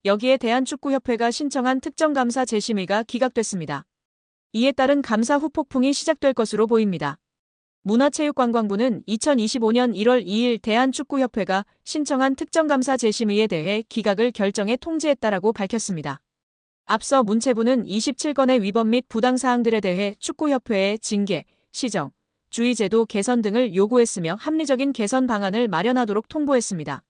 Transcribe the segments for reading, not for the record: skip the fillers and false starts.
여기에 대한축구협회가 신청한 특정감사 재심의가 기각됐습니다. 이에 따른 감사 후폭풍이 시작될 것으로 보입니다. 문화체육관광부는 2025년 1월 2일 대한축구협회가 신청한 특정감사 재심의에 대해 기각을 결정해 통지했다라고 밝혔습니다. 앞서 문체부는 27건의 위법 및 부당사항들에 대해 축구협회에 징계, 시정, 주의제도 개선 등을 요구했으며 합리적인 개선 방안을 마련하도록 통보했습니다.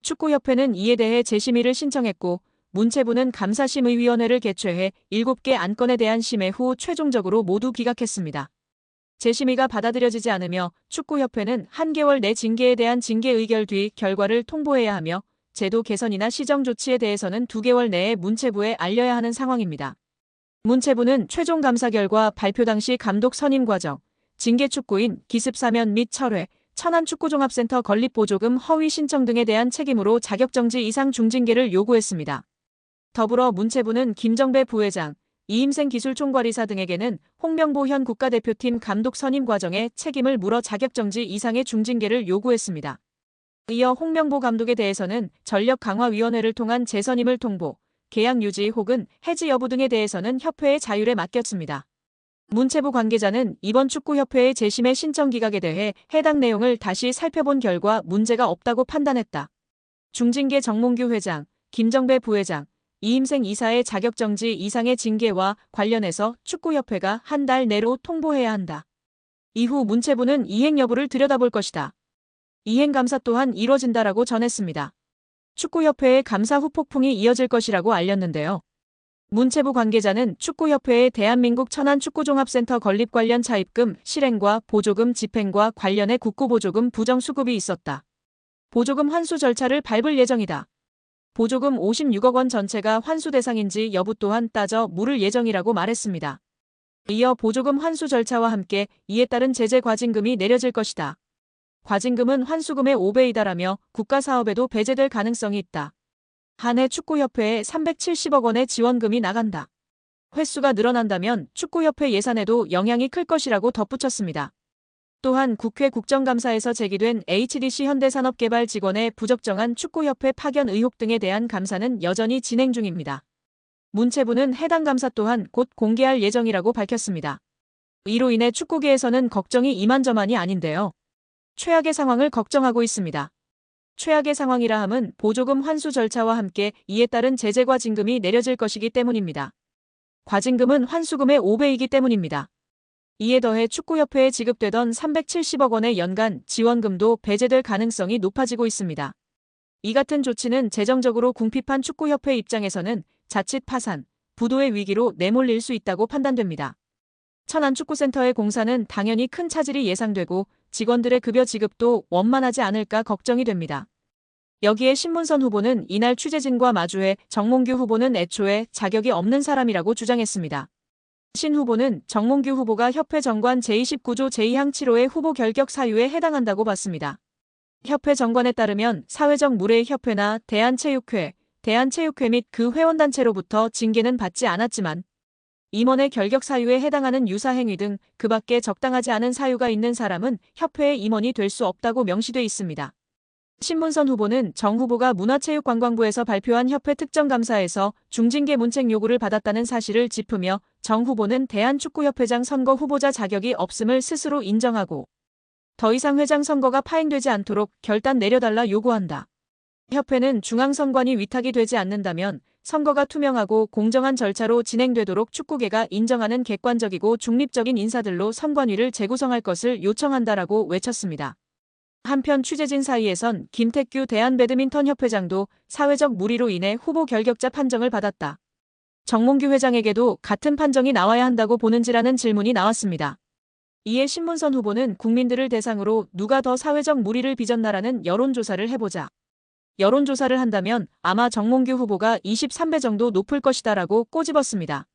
축구협회는 이에 대해 재심의를 신청했고 문체부는 감사심의위원회를 개최해 7개 안건에 대한 심의 후 최종적으로 모두 기각했습니다. 재심의가 받아들여지지 않으며 축구협회는 한 개월 내 징계에 대한 징계 의결 뒤 결과를 통보해야 하며 제도 개선이나 시정 조치에 대해서는 2개월 내에 문체부에 알려야 하는 상황입니다. 문체부는 최종 감사 결과 발표 당시 감독 선임 과정, 징계 축구인 기습 사면 및 철회, 천안축구종합센터 건립보조금 허위 신청 등에 대한 책임으로 자격정지 이상 중징계를 요구했습니다. 더불어 문체부는 김정배 부회장, 이임생 기술총괄이사 등에게는 홍명보 현 국가대표팀 감독 선임 과정에 책임을 물어 자격정지 이상의 중징계를 요구했습니다. 이어 홍명보 감독에 대해서는 전력강화위원회를 통한 재선임을 통보, 계약 유지 혹은 해지 여부 등에 대해서는 협회의 자율에 맡겼습니다. 문체부 관계자는 이번 축구협회의 재심의 신청 기각에 대해 해당 내용을 다시 살펴본 결과 문제가 없다고 판단했다. 중징계 정몽규 회장, 김정배 부회장, 이임생 이사의 자격정지 이상의 징계와 관련해서 축구협회가 한 달 내로 통보해야 한다. 이후 문체부는 이행 여부를 들여다볼 것이다. 이행 감사 또한 이뤄진다라고 전했습니다. 축구협회의 감사 후폭풍이 이어질 것이라고 알렸는데요. 문체부 관계자는 축구협회의 대한민국 천안축구종합센터 건립 관련 차입금 실행과 보조금 집행과 관련해 국고보조금 부정 수급이 있었다. 보조금 환수 절차를 밟을 예정이다. 보조금 56억 원 전체가 환수 대상인지 여부 또한 따져 물을 예정이라고 말했습니다. 이어 보조금 환수 절차와 함께 이에 따른 제재 과징금이 내려질 것이다. 과징금은 환수금의 5배이다라며 국가사업에도 배제될 가능성이 있다. 한 해 축구협회에 370억 원의 지원금이 나간다. 횟수가 늘어난다면 축구협회 예산에도 영향이 클 것이라고 덧붙였습니다. 또한 국회 국정감사에서 제기된 HDC 현대산업개발 직원의 부적정한 축구협회 파견 의혹 등에 대한 감사는 여전히 진행 중입니다. 문체부는 해당 감사 또한 곧 공개할 예정이라고 밝혔습니다. 이로 인해 축구계에서는 걱정이 이만저만이 아닌데요. 최악의 상황을 걱정하고 있습니다. 최악의 상황이라 함은 보조금 환수 절차와 함께 이에 따른 제재 과징금이 내려질 것이기 때문입니다. 과징금은 환수금의 5배이기 때문입니다. 이에 더해 축구협회에 지급되던 370억 원의 연간 지원금도 배제될 가능성이 높아지고 있습니다. 이 같은 조치는 재정적으로 궁핍한 축구협회 입장에서는 자칫 파산, 부도의 위기로 내몰릴 수 있다고 판단됩니다. 천안축구센터의 공사는 당연히 큰 차질이 예상되고 직원들의 급여 지급도 원만하지 않을까 걱정이 됩니다. 여기에 신문선 후보는 이날 취재진과 마주해 정몽규 후보는 애초에 자격이 없는 사람이라고 주장했습니다. 신 후보는 정몽규 후보가 협회 정관 제29조 제2항 7호의 후보 결격 사유에 해당한다고 봤습니다. 협회 정관에 따르면 사회적 무례의 협회나 대한체육회 및 그 회원단체로부터 징계는 받지 않았지만 임원의 결격 사유에 해당하는 유사행위 등 그 밖에 적당하지 않은 사유가 있는 사람은 협회의 임원이 될 수 없다고 명시돼 있습니다. 신문선 후보는 정 후보가 문화체육관광부에서 발표한 협회 특정감사에서 중징계 문책 요구를 받았다는 사실을 짚으며 정 후보는 대한축구협회장 선거 후보자 자격이 없음을 스스로 인정하고 더 이상 회장 선거가 파행되지 않도록 결단 내려달라 요구한다. 협회는 중앙선관위 위탁이 되지 않는다면 선거가 투명하고 공정한 절차로 진행되도록 축구계가 인정하는 객관적이고 중립적인 인사들로 선관위를 재구성할 것을 요청한다라고 외쳤습니다. 한편 취재진 사이에선 김택규 대한배드민턴협회장도 사회적 무리로 인해 후보 결격자 판정을 받았다. 정몽규 회장에게도 같은 판정이 나와야 한다고 보는지라는 질문이 나왔습니다. 이에 신문선 후보는 국민들을 대상으로 누가 더 사회적 무리를 빚었나라는 여론조사를 해보자. 여론조사를 한다면 아마 정몽규 후보가 23배 정도 높을 것이다라고 꼬집었습니다.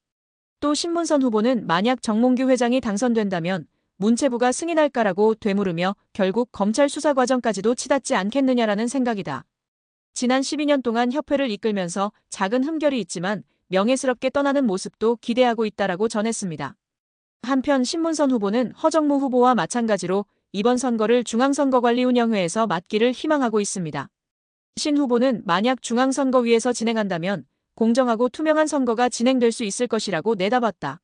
또 신문선 후보는 만약 정몽규 회장이 당선된다면 문체부가 승인할까라고 되물으며 결국 검찰 수사 과정까지도 치닫지 않겠느냐라는 생각이다. 지난 12년 동안 협회를 이끌면서 작은 흠결이 있지만 명예스럽게 떠나는 모습도 기대하고 있다라고 전했습니다. 한편 신문선 후보는 허정무 후보와 마찬가지로 이번 선거를 중앙선거관리운영회에서 맡기를 희망하고 있습니다. 신 후보는 만약 중앙선거위에서 진행한다면 공정하고 투명한 선거가 진행될 수 있을 것이라고 내다봤다.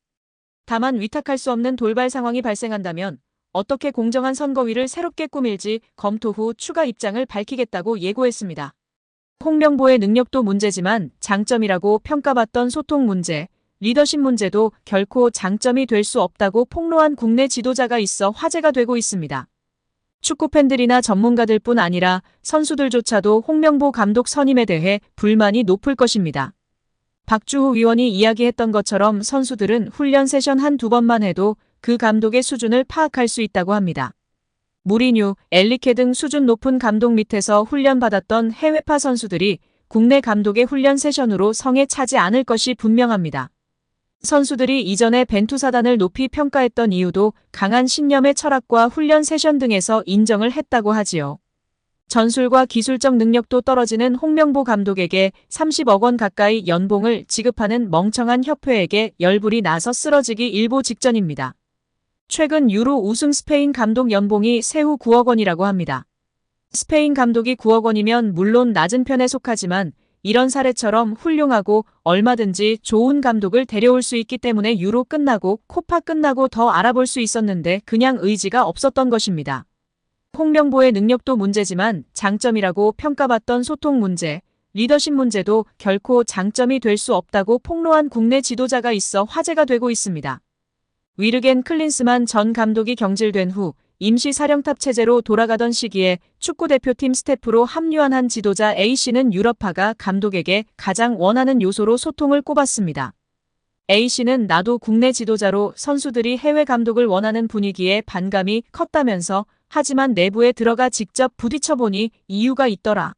다만 위탁할 수 없는 돌발 상황이 발생한다면 어떻게 공정한 선거위를 새롭게 꾸밀지 검토 후 추가 입장을 밝히겠다고 예고했습니다. 홍명보의 능력도 문제지만 장점이라고 평가받던 소통 문제, 리더십 문제도 결코 장점이 될 수 없다고 폭로한 국내 지도자가 있어 화제가 되고 있습니다. 축구 팬들이나 전문가들 뿐 아니라 선수들조차도 홍명보 감독 선임에 대해 불만이 높을 것입니다. 박주호 위원이 이야기했던 것처럼 선수들은 훈련 세션 한두 번만 해도 그 감독의 수준을 파악할 수 있다고 합니다. 무리뉴, 엘리케 등 수준 높은 감독 밑에서 훈련받았던 해외파 선수들이 국내 감독의 훈련 세션으로 성에 차지 않을 것이 분명합니다. 선수들이 이전에 벤투사단을 높이 평가했던 이유도 강한 신념의 철학과 훈련 세션 등에서 인정을 했다고 하지요. 전술과 기술적 능력도 떨어지는 홍명보 감독에게 30억 원 가까이 연봉을 지급하는 멍청한 협회에게 열불이 나서 쓰러지기 일보 직전입니다. 최근 유로 우승 스페인 감독 연봉이 세후 9억 원이라고 합니다. 스페인 감독이 9억 원이면 물론 낮은 편에 속하지만 이런 사례처럼 훌륭하고 얼마든지 좋은 감독을 데려올 수 있기 때문에 유로 끝나고 코파 끝나고 더 알아볼 수 있었는데 그냥 의지가 없었던 것입니다. 홍명보의 능력도 문제지만 장점이라고 평가받던 소통 문제, 리더십 문제도 결코 장점이 될 수 없다고 폭로한 국내 지도자가 있어 화제가 되고 있습니다. 위르겐 클린스만 전 감독이 경질된 후 임시 사령탑 체제로 돌아가던 시기에 축구대표팀 스태프로 합류한 한 지도자 A씨는 유럽파가 감독에게 가장 원하는 요소로 소통을 꼽았습니다. A씨는 나도 국내 지도자로 선수들이 해외 감독을 원하는 분위기에 반감이 컸다면서 하지만 내부에 들어가 직접 부딪혀보니 이유가 있더라.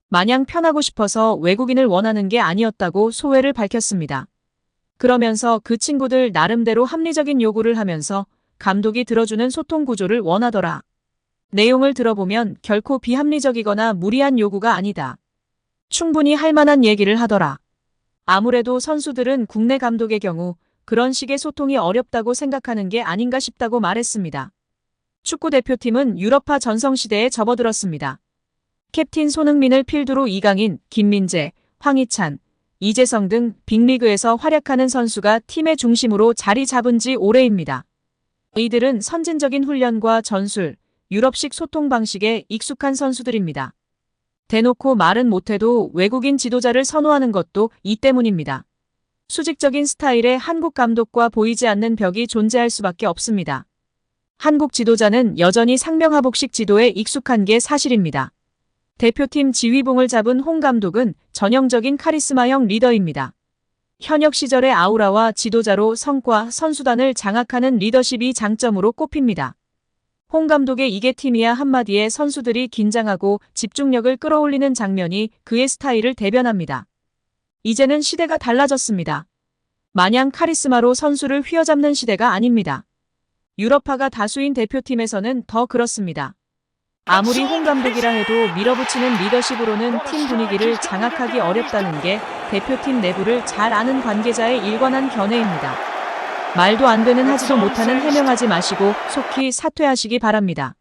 마냥 편하고 싶어서 외국인을 원하는 게 아니었다고 소회를 밝혔습니다. 그러면서 그 친구들 나름대로 합리적인 요구를 하면서 감독이 들어주는 소통 구조를 원하더라. 내용을 들어보면 결코 비합리적이거나 무리한 요구가 아니다. 충분히 할 만한 얘기를 하더라. 아무래도 선수들은 국내 감독의 경우 그런 식의 소통이 어렵다고 생각하는 게 아닌가 싶다고 말했습니다. 축구대표팀은 유럽파 전성시대에 접어들었습니다. 캡틴 손흥민을 필두로 이강인, 김민재, 황희찬, 이재성 등 빅리그에서 활약하는 선수가 팀의 중심으로 자리 잡은 지 오래입니다. 이들은 선진적인 훈련과 전술, 유럽식 소통 방식에 익숙한 선수들입니다. 대놓고 말은 못해도 외국인 지도자를 선호하는 것도 이 때문입니다. 수직적인 스타일의 한국 감독과 보이지 않는 벽이 존재할 수밖에 없습니다. 한국 지도자는 여전히 상명하복식 지도에 익숙한 게 사실입니다. 대표팀 지휘봉을 잡은 홍 감독은 전형적인 카리스마형 리더입니다. 현역 시절의 아우라와 지도자로 성과, 선수단을 장악하는 리더십이 장점으로 꼽힙니다. 홍 감독의 이게 팀이야 한마디에 선수들이 긴장하고 집중력을 끌어올리는 장면이 그의 스타일을 대변합니다. 이제는 시대가 달라졌습니다. 마냥 카리스마로 선수를 휘어잡는 시대가 아닙니다. 유럽파가 다수인 대표팀에서는 더 그렇습니다. 아무리 홍 감독이라 해도 밀어붙이는 리더십으로는 팀 분위기를 장악하기 어렵다는 게 대표팀 내부를 잘 아는 관계자의 일관한 견해입니다. 말도 안 되는 하지도 못하는 해명하지 마시고 속히 사퇴하시기 바랍니다.